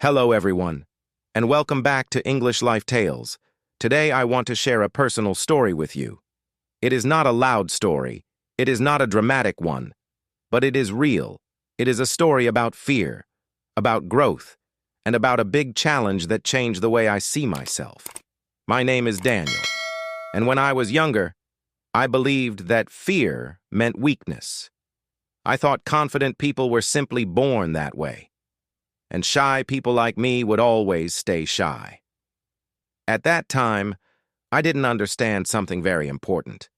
Hello, everyone, and welcome back to English Life Tales. Today, I want to share a personal story with you. It is not a loud story. It is not a dramatic one, but it is real. It is a story about fear, about growth, and about a big challenge that changed the way I see myself. My name is Daniel, and when I was younger, I believed that fear meant weakness. I thought confident people were simply born that way, and shy people like me would always stay shy. At that time, I didn't understand something very important.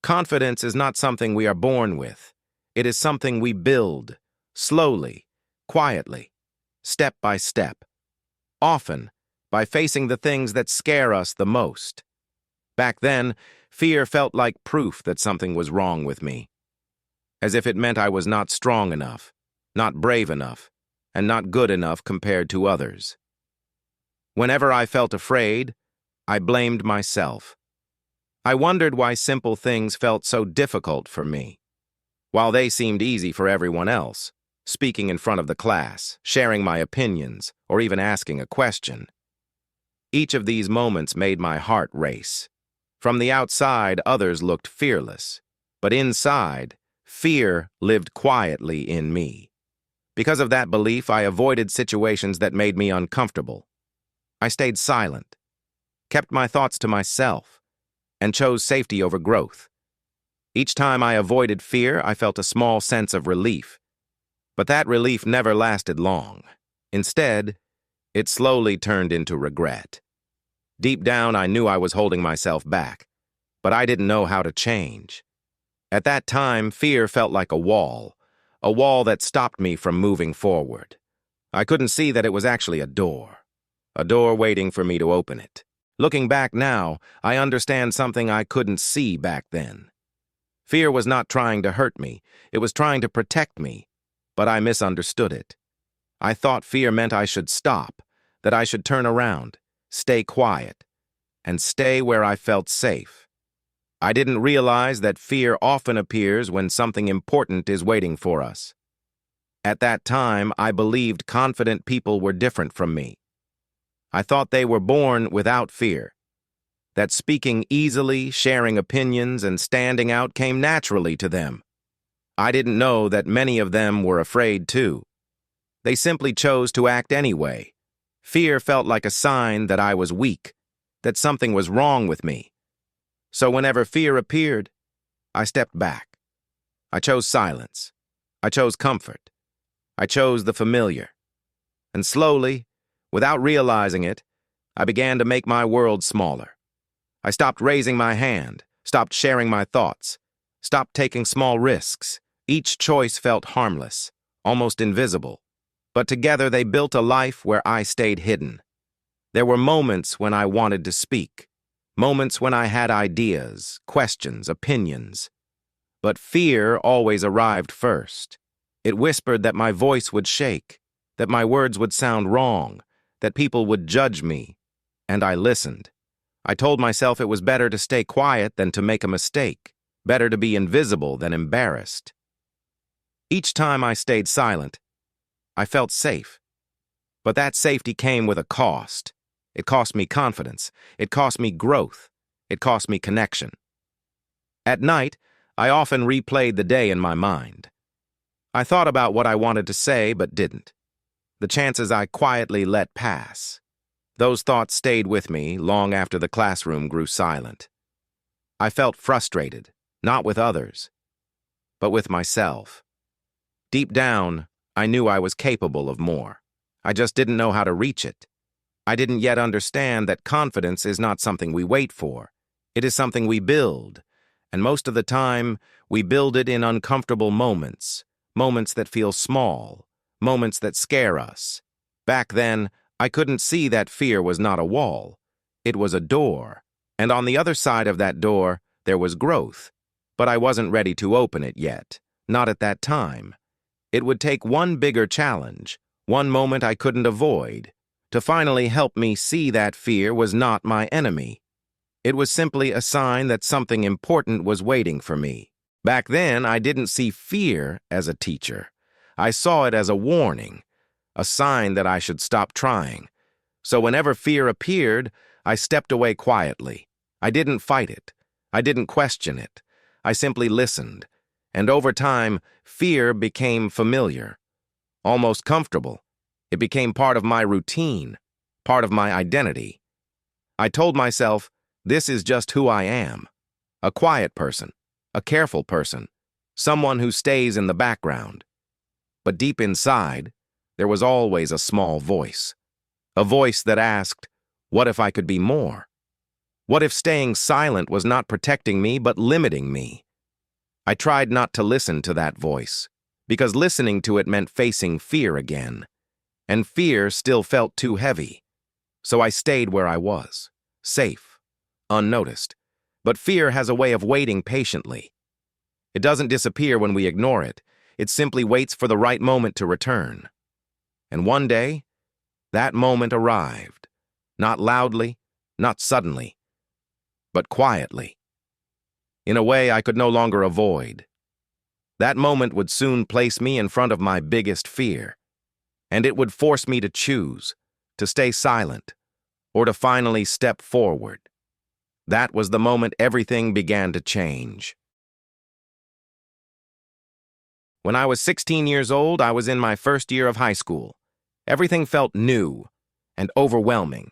Confidence is not something we are born with. It is something we build, slowly, quietly, step by step, often by facing the things that scare us the most. Back then, fear felt like proof that something was wrong with me, as if it meant I was not strong enough, not brave enough, and not good enough compared to others. Whenever I felt afraid, I blamed myself. I wondered why simple things felt so difficult for me, while they seemed easy for everyone else. Speaking in front of the class, sharing my opinions, or even asking a question. Each of these moments made my heart race. From the outside, others looked fearless, but inside, fear lived quietly in me. Because of that belief, I avoided situations that made me uncomfortable. I stayed silent, kept my thoughts to myself, and chose safety over growth. Each time I avoided fear, I felt a small sense of relief. But that relief never lasted long. Instead, it slowly turned into regret. Deep down, I knew I was holding myself back, but I didn't know how to change. At that time, fear felt like a wall that stopped me from moving forward. I couldn't see that it was actually a door waiting for me to open it. Looking back now, I understand something I couldn't see back then. Fear was not trying to hurt me, it was trying to protect me, but I misunderstood it. I thought fear meant I should stop, that I should turn around, stay quiet, and stay where I felt safe. I didn't realize that fear often appears when something important is waiting for us. At that time, I believed confident people were different from me. I thought they were born without fear, that speaking easily, sharing opinions, and standing out came naturally to them. I didn't know that many of them were afraid too. They simply chose to act anyway. Fear felt like a sign that I was weak, that something was wrong with me. So whenever fear appeared, I stepped back. I chose silence. I chose comfort. I chose the familiar. And slowly, without realizing it, I began to make my world smaller. I stopped raising my hand, stopped sharing my thoughts, stopped taking small risks. Each choice felt harmless, almost invisible. But together they built a life where I stayed hidden. There were moments when I wanted to speak. Moments when I had ideas, questions, opinions. But fear always arrived first. It whispered that my voice would shake, that my words would sound wrong, that people would judge me. And I listened. I told myself it was better to stay quiet than to make a mistake, better to be invisible than embarrassed. Each time I stayed silent, I felt safe. But that safety came with a cost. It cost me confidence. It cost me growth. It cost me connection. At night, I often replayed the day in my mind. I thought about what I wanted to say but didn't. The chances I quietly let pass. Those thoughts stayed with me long after the classroom grew silent. I felt frustrated, not with others, but with myself. Deep down, I knew I was capable of more. I just didn't know how to reach it. I didn't yet understand that confidence is not something we wait for. It is something we build, and most of the time, we build it in uncomfortable moments, moments that feel small, moments that scare us. Back then, I couldn't see that fear was not a wall. It was a door, and on the other side of that door, there was growth. But I wasn't ready to open it yet, not at that time. It would take one bigger challenge, one moment I couldn't avoid, to finally help me see that fear was not my enemy. It was simply a sign that something important was waiting for me. Back then, I didn't see fear as a teacher. I saw it as a warning, a sign that I should stop trying. So whenever fear appeared, I stepped away quietly. I didn't fight it. I didn't question it. I simply listened. And over time, fear became familiar, almost comfortable. It became part of my routine, part of my identity. I told myself, this is just who I am. A quiet person, a careful person, someone who stays in the background. But deep inside, there was always a small voice. A voice that asked, what if I could be more? What if staying silent was not protecting me but limiting me? I tried not to listen to that voice, because listening to it meant facing fear again. And fear still felt too heavy. So I stayed where I was, safe, unnoticed. But fear has a way of waiting patiently. It doesn't disappear when we ignore it. It simply waits for the right moment to return. And one day, that moment arrived. Not loudly, not suddenly, but quietly. In a way I could no longer avoid. That moment would soon place me in front of my biggest fear. And it would force me to choose, to stay silent, or to finally step forward. That was the moment everything began to change. When I was 16 years old, I was in my first year of high school. Everything felt new and overwhelming.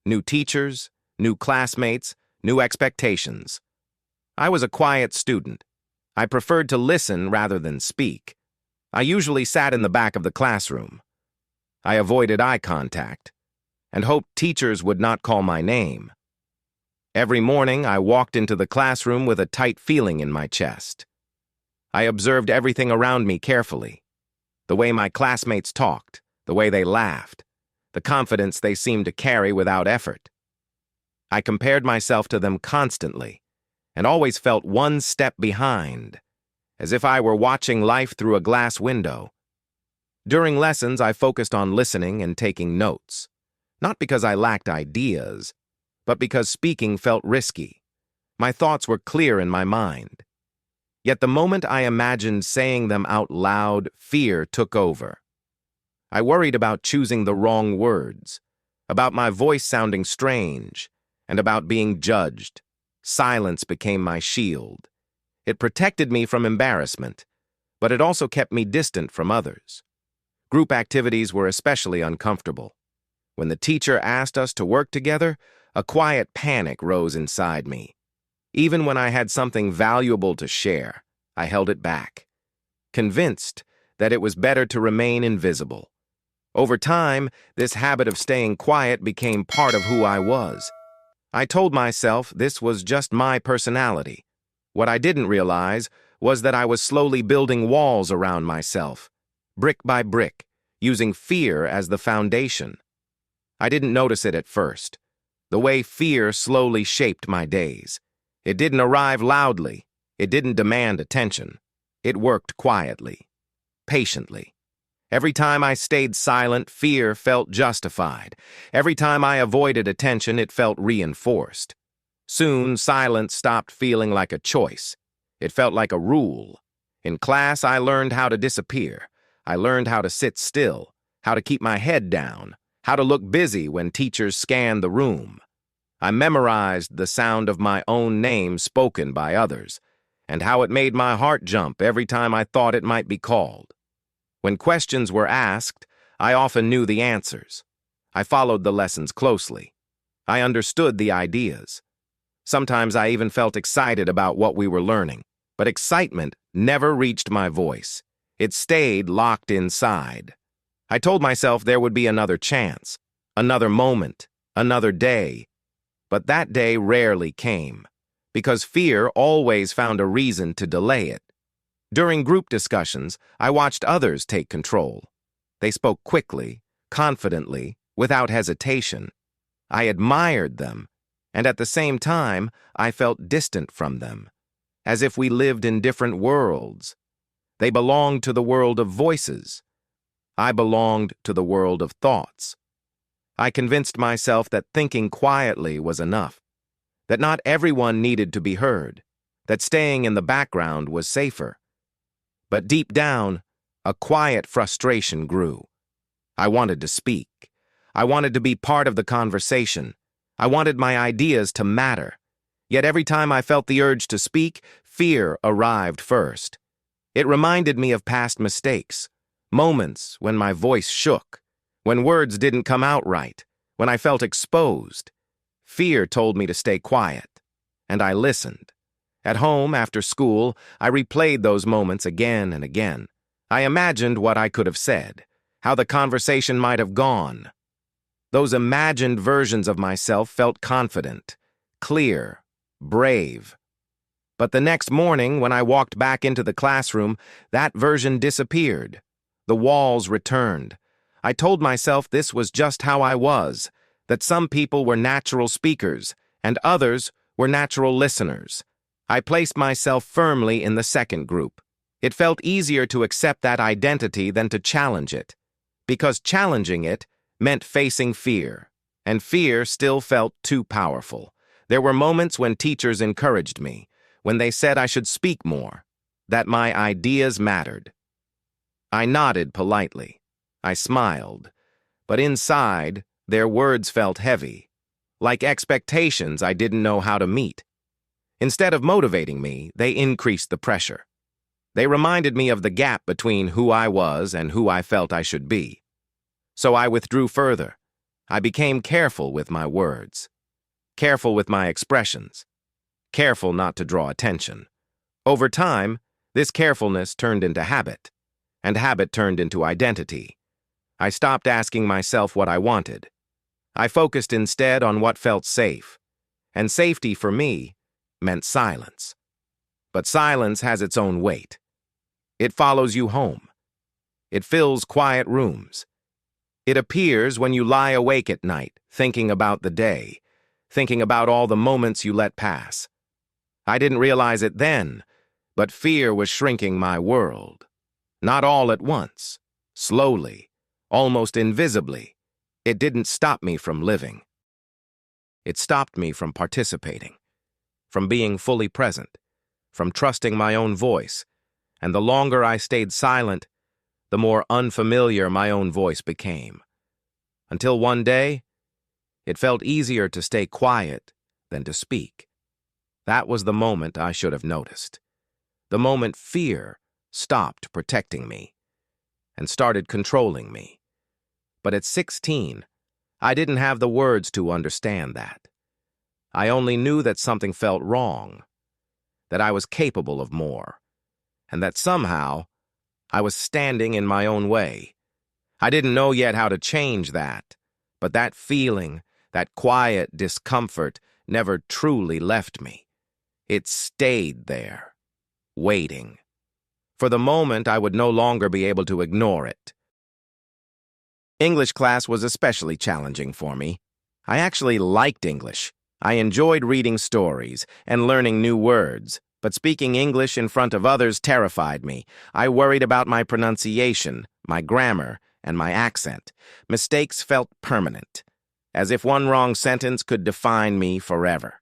New teachers, new classmates, new expectations. I was a quiet student. I preferred to listen rather than speak. I usually sat in the back of the classroom. I avoided eye contact and hoped teachers would not call my name. Every morning, I walked into the classroom with a tight feeling in my chest. I observed everything around me carefully. The way my classmates talked, the way they laughed, the confidence they seemed to carry without effort. I compared myself to them constantly and always felt one step behind, as if I were watching life through a glass window. During lessons, I focused on listening and taking notes, not because I lacked ideas, but because speaking felt risky. My thoughts were clear in my mind. Yet the moment I imagined saying them out loud, fear took over. I worried about choosing the wrong words, about my voice sounding strange, and about being judged. Silence became my shield. It protected me from embarrassment, but it also kept me distant from others. Group activities were especially uncomfortable. When the teacher asked us to work together, a quiet panic rose inside me. Even when I had something valuable to share, I held it back, convinced that it was better to remain invisible. Over time, this habit of staying quiet became part of who I was. I told myself this was just my personality. What I didn't realize was that I was slowly building walls around myself, brick by brick, using fear as the foundation. I didn't notice it at first, the way fear slowly shaped my days. It didn't arrive loudly. It didn't demand attention. It worked quietly, patiently. Every time I stayed silent, fear felt justified. Every time I avoided attention, it felt reinforced. Soon, silence stopped feeling like a choice. It felt like a rule. In class, I learned how to disappear. I learned how to sit still, how to keep my head down, how to look busy when teachers scanned the room. I memorized the sound of my own name spoken by others, and how it made my heart jump every time I thought it might be called. When questions were asked, I often knew the answers. I followed the lessons closely. I understood the ideas. Sometimes I even felt excited about what we were learning, but excitement never reached my voice. It stayed locked inside. I told myself there would be another chance, another moment, another day. But that day rarely came, because fear always found a reason to delay it. During group discussions, I watched others take control. They spoke quickly, confidently, without hesitation. I admired them, and at the same time, I felt distant from them, as if we lived in different worlds. They belonged to the world of voices. I belonged to the world of thoughts. I convinced myself that thinking quietly was enough, that not everyone needed to be heard, that staying in the background was safer. But deep down, a quiet frustration grew. I wanted to speak. I wanted to be part of the conversation. I wanted my ideas to matter. Yet every time I felt the urge to speak, fear arrived first. It reminded me of past mistakes, moments when my voice shook, when words didn't come out right, when I felt exposed. Fear told me to stay quiet, and I listened. At home, after school, I replayed those moments again and again. I imagined what I could have said, how the conversation might have gone. Those imagined versions of myself felt confident, clear, brave. But the next morning, when I walked back into the classroom, that version disappeared. The walls returned. I told myself this was just how I was, that some people were natural speakers, and others were natural listeners. I placed myself firmly in the second group. It felt easier to accept that identity than to challenge it, because challenging it meant facing fear, and fear still felt too powerful. There were moments when teachers encouraged me, when they said I should speak more, that my ideas mattered. I nodded politely. I smiled, but inside, their words felt heavy, like expectations I didn't know how to meet. Instead of motivating me, they increased the pressure. They reminded me of the gap between who I was and who I felt I should be. So I withdrew further. I became careful with my words, careful with my expressions, careful not to draw attention. Over time, this carefulness turned into habit, and habit turned into identity. I stopped asking myself what I wanted. I focused instead on what felt safe, and safety for me meant silence. But silence has its own weight. It follows you home. It fills quiet rooms. It appears when you lie awake at night, thinking about the day, thinking about all the moments you let pass. I didn't realize it then, but fear was shrinking my world. Not all at once, slowly, almost invisibly. It didn't stop me from living. It stopped me from participating, from being fully present, from trusting my own voice, and the longer I stayed silent, the more unfamiliar my own voice became. Until one day, it felt easier to stay quiet than to speak. That was the moment I should have noticed. The moment fear stopped protecting me and started controlling me. But at 16, I didn't have the words to understand that. I only knew that something felt wrong, that I was capable of more, and that somehow I was standing in my own way. I didn't know yet how to change that, but that feeling, that quiet discomfort, never truly left me. It stayed there, waiting. For the moment, I would no longer be able to ignore it. English class was especially challenging for me. I actually liked English. I enjoyed reading stories and learning new words, but speaking English in front of others terrified me. I worried about my pronunciation, my grammar, and my accent. Mistakes felt permanent, as if one wrong sentence could define me forever.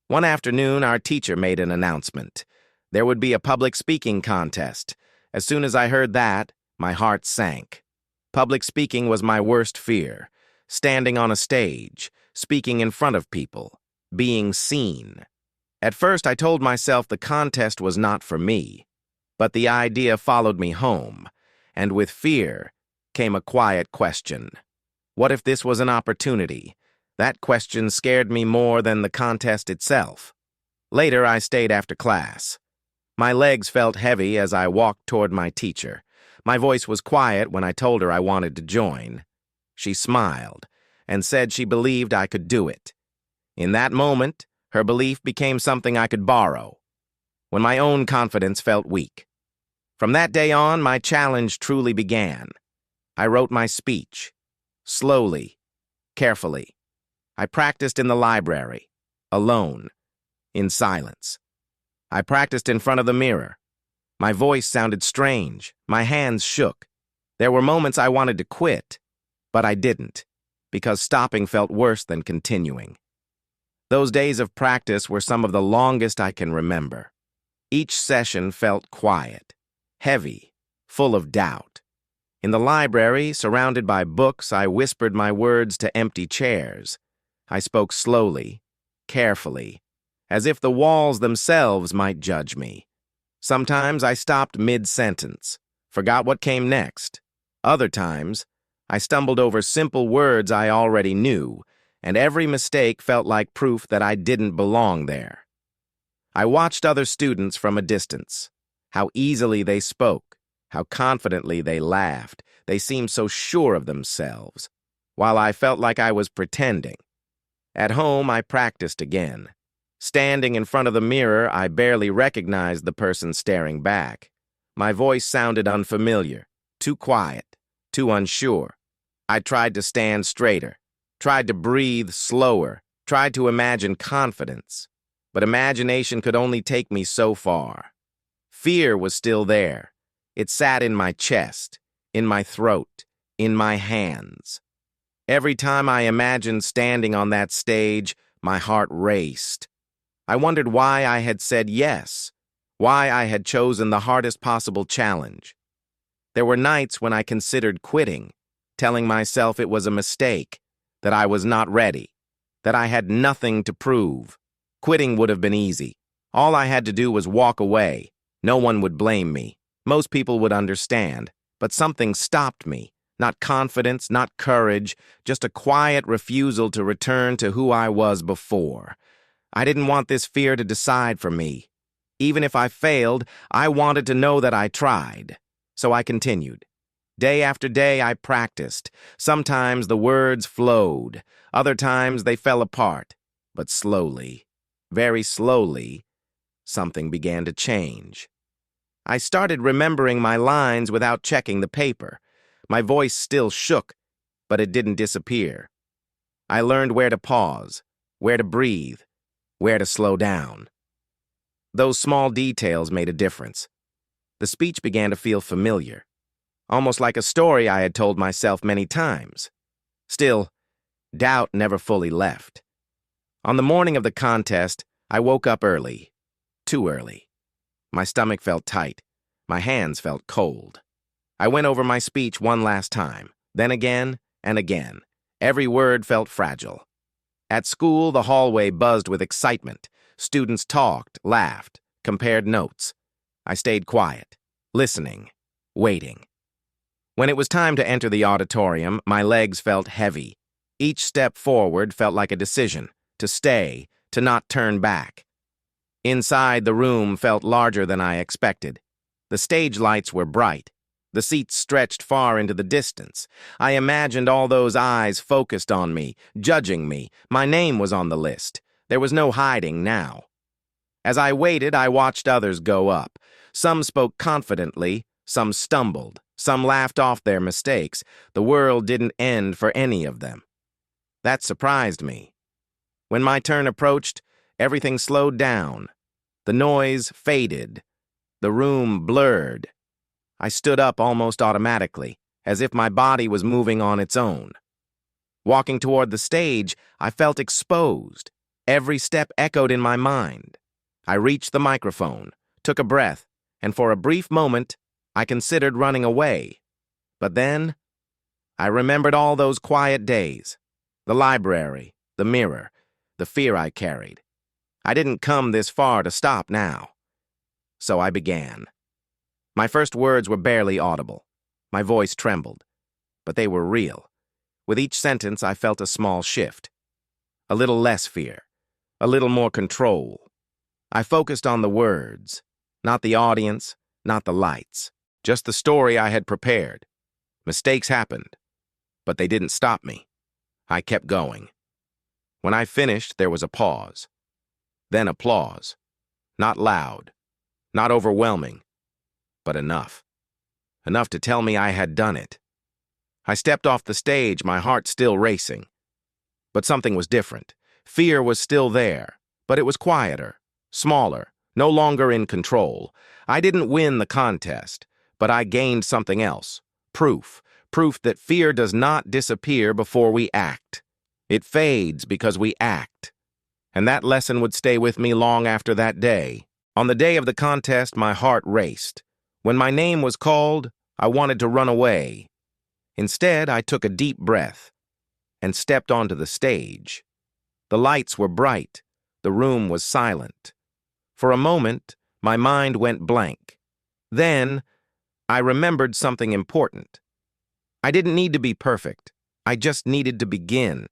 One afternoon, our teacher made an announcement. There would be a public speaking contest. As soon as I heard that, my heart sank. Public speaking was my worst fear. Standing on a stage, speaking in front of people, being seen. At first, I told myself the contest was not for me, but the idea followed me home, and with fear came a quiet question. What if this was an opportunity? That question scared me more than the contest itself. Later, I stayed after class. My legs felt heavy as I walked toward my teacher. My voice was quiet when I told her I wanted to join. She smiled and said she believed I could do it. In that moment, her belief became something I could borrow, when my own confidence felt weak. From that day on, my challenge truly began. I wrote my speech, slowly, carefully. I practiced in the library, alone, in silence. I practiced in front of the mirror. My voice sounded strange. My hands shook. There were moments I wanted to quit, but I didn't, because stopping felt worse than continuing. Those days of practice were some of the longest I can remember. Each session felt quiet, heavy, full of doubt. In the library, surrounded by books, I whispered my words to empty chairs. I spoke slowly, carefully, as if the walls themselves might judge me. Sometimes I stopped mid-sentence, forgot what came next. Other times, I stumbled over simple words I already knew, and every mistake felt like proof that I didn't belong there. I watched other students from a distance, how easily they spoke, how confidently they laughed. They seemed so sure of themselves, while I felt like I was pretending. At home, I practiced again. Standing in front of the mirror, I barely recognized the person staring back. My voice sounded unfamiliar, too quiet, too unsure. I tried to stand straighter, tried to breathe slower, tried to imagine confidence. But imagination could only take me so far. Fear was still there. It sat in my chest, in my throat, in my hands. Every time I imagined standing on that stage, my heart raced. I wondered why I had said yes, why I had chosen the hardest possible challenge. There were nights when I considered quitting, telling myself it was a mistake, that I was not ready, that I had nothing to prove. Quitting would have been easy. All I had to do was walk away. No one would blame me. Most people would understand. But something stopped me. Not confidence, not courage, just a quiet refusal to return to who I was before. I didn't want this fear to decide for me. Even if I failed, I wanted to know that I tried. So I continued. Day after day, I practiced. Sometimes the words flowed. Other times they fell apart. But slowly, very slowly, something began to change. I started remembering my lines without checking the paper. My voice still shook, but it didn't disappear. I learned where to pause, where to breathe, where to slow down. Those small details made a difference. The speech began to feel familiar, almost like a story I had told myself many times. Still, doubt never fully left. On the morning of the contest, I woke up early, too early. My stomach felt tight. My hands felt cold. I went over my speech one last time, then again and again. Every word felt fragile. At school, the hallway buzzed with excitement. Students talked, laughed, compared notes. I stayed quiet, listening, waiting. When it was time to enter the auditorium, my legs felt heavy. Each step forward felt like a decision, to stay, to not turn back. Inside, the room felt larger than I expected. The stage lights were bright. The seats stretched far into the distance. I imagined all those eyes focused on me, judging me. My name was on the list. There was no hiding now. As I waited, I watched others go up. Some spoke confidently, some stumbled, some laughed off their mistakes. The world didn't end for any of them. That surprised me. When my turn approached, everything slowed down. The noise faded. The room blurred. I stood up almost automatically, as if my body was moving on its own. Walking toward the stage, I felt exposed. Every step echoed in my mind. I reached the microphone, took a breath, and for a brief moment, I considered running away. But then, I remembered all those quiet days, the library, the mirror, the fear I carried. I didn't come this far to stop now. So I began. My first words were barely audible. My voice trembled. But they were real. With each sentence, I felt a small shift. A little less fear. A little more control. I focused on the words. Not the audience, not the lights. Just the story I had prepared. Mistakes happened. But they didn't stop me. I kept going. When I finished, there was a pause. Then applause. Not loud. Not overwhelming. But enough. Enough to tell me I had done it. I stepped off the stage, my heart still racing. But something was different. Fear was still there, but it was quieter, smaller, no longer in control. I didn't win the contest, but I gained something else. Proof. Proof that fear does not disappear before we act. It fades because we act. And that lesson would stay with me long after that day. On the day of the contest, my heart raced. When my name was called, I wanted to run away. Instead, I took a deep breath and stepped onto the stage. The lights were bright. The room was silent. For a moment, my mind went blank. Then, I remembered something important. I didn't need to be perfect. I just needed to begin.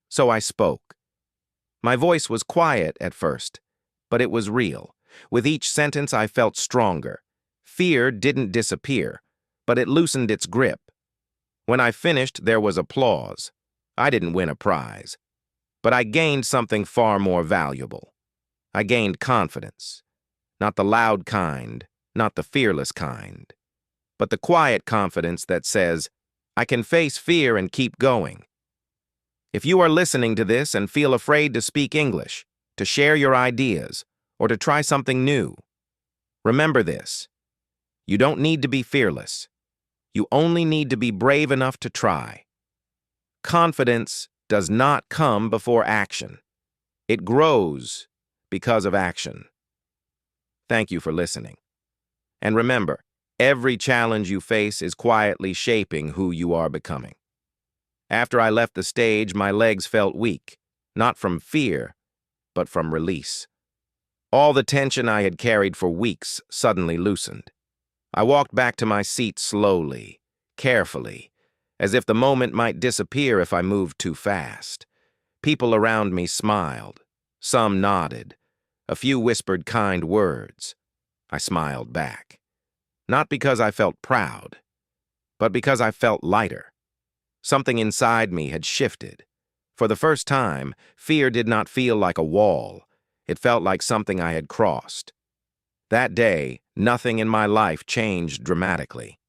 So I spoke. My voice was quiet at first, but it was real. With each sentence, I felt stronger. Fear didn't disappear, but it loosened its grip. When I finished, there was applause. I didn't win a prize, but I gained something far more valuable. I gained confidence. Not the loud kind, not the fearless kind, but the quiet confidence that says, I can face fear and keep going. If you are listening to this and feel afraid to speak English, to share your ideas, or to try something new, remember this. You don't need to be fearless. You only need to be brave enough to try. Confidence does not come before action. It grows because of action. Thank you for listening. And remember, every challenge you face is quietly shaping who you are becoming. After I left the stage, my legs felt weak, not from fear, but from release. All the tension I had carried for weeks suddenly loosened. I walked back to my seat slowly, carefully, as if the moment might disappear if I moved too fast. People around me smiled. Some nodded. A few whispered kind words. I smiled back. Not because I felt proud, but because I felt lighter. Something inside me had shifted. For the first time, fear did not feel like a wall. It felt like something I had crossed. That day, nothing in my life changed dramatically.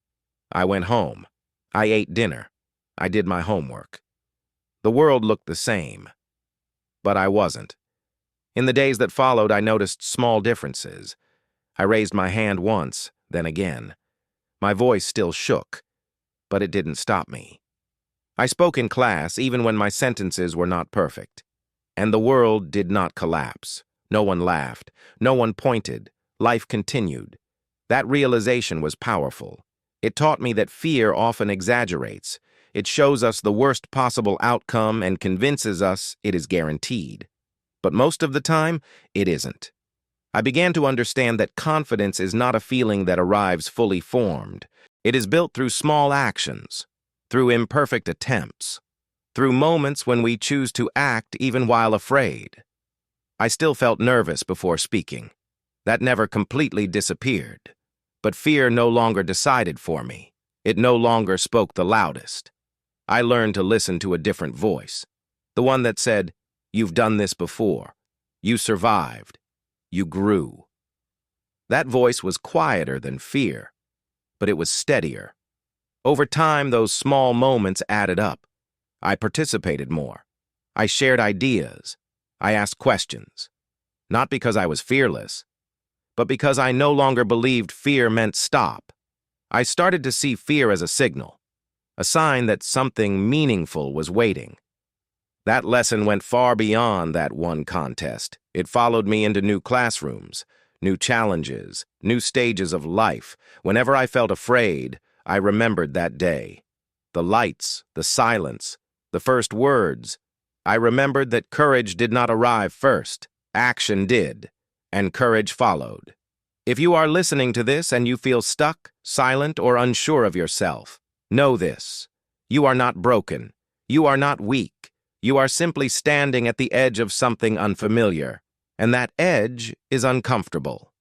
I went home. I ate dinner. I did my homework. The world looked the same. But I wasn't. In the days that followed, I noticed small differences. I raised my hand once, then again. My voice still shook, but it didn't stop me. I spoke in class even when my sentences were not perfect. And the world did not collapse. No one laughed. No one pointed. Life continued. That realization was powerful. It taught me that fear often exaggerates. It shows us the worst possible outcome and convinces us it is guaranteed. But most of the time, it isn't. I began to understand that confidence is not a feeling that arrives fully formed. It is built through small actions, through imperfect attempts, through moments when we choose to act even while afraid. I still felt nervous before speaking. That never completely disappeared. But fear no longer decided for me. It no longer spoke the loudest. I learned to listen to a different voice. The one that said, "You've done this before. You survived. You grew." That voice was quieter than fear, but it was steadier. Over time, those small moments added up. I participated more. I shared ideas. I asked questions. Not because I was fearless, but because I no longer believed fear meant stop. I started to see fear as a signal, a sign that something meaningful was waiting. That lesson went far beyond that one contest. It followed me into new classrooms, new challenges, new stages of life. Whenever I felt afraid, I remembered that day. The lights, the silence, the first words. I remembered that courage did not arrive first. Action did, and courage followed. If you are listening to this and you feel stuck, silent, or unsure of yourself, know this. You are not broken. You are not weak. You are simply standing at the edge of something unfamiliar, and that edge is uncomfortable.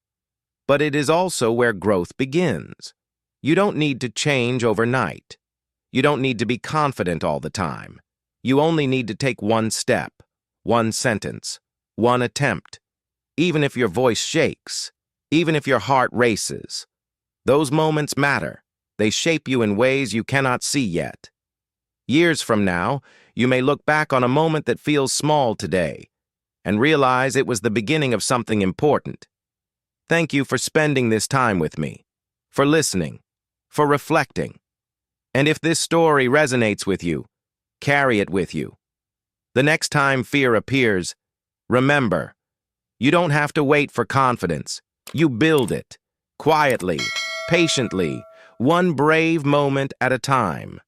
But it is also where growth begins. You don't need to change overnight. You don't need to be confident all the time. You only need to take one step, one sentence, one attempt. Even if your voice shakes, even if your heart races. Those moments matter. They shape you in ways you cannot see yet. Years from now, you may look back on a moment that feels small today and realize it was the beginning of something important. Thank you for spending this time with me, for listening, for reflecting. And if this story resonates with you, carry it with you. The next time fear appears, remember, you don't have to wait for confidence. You build it, quietly, patiently, one brave moment at a time.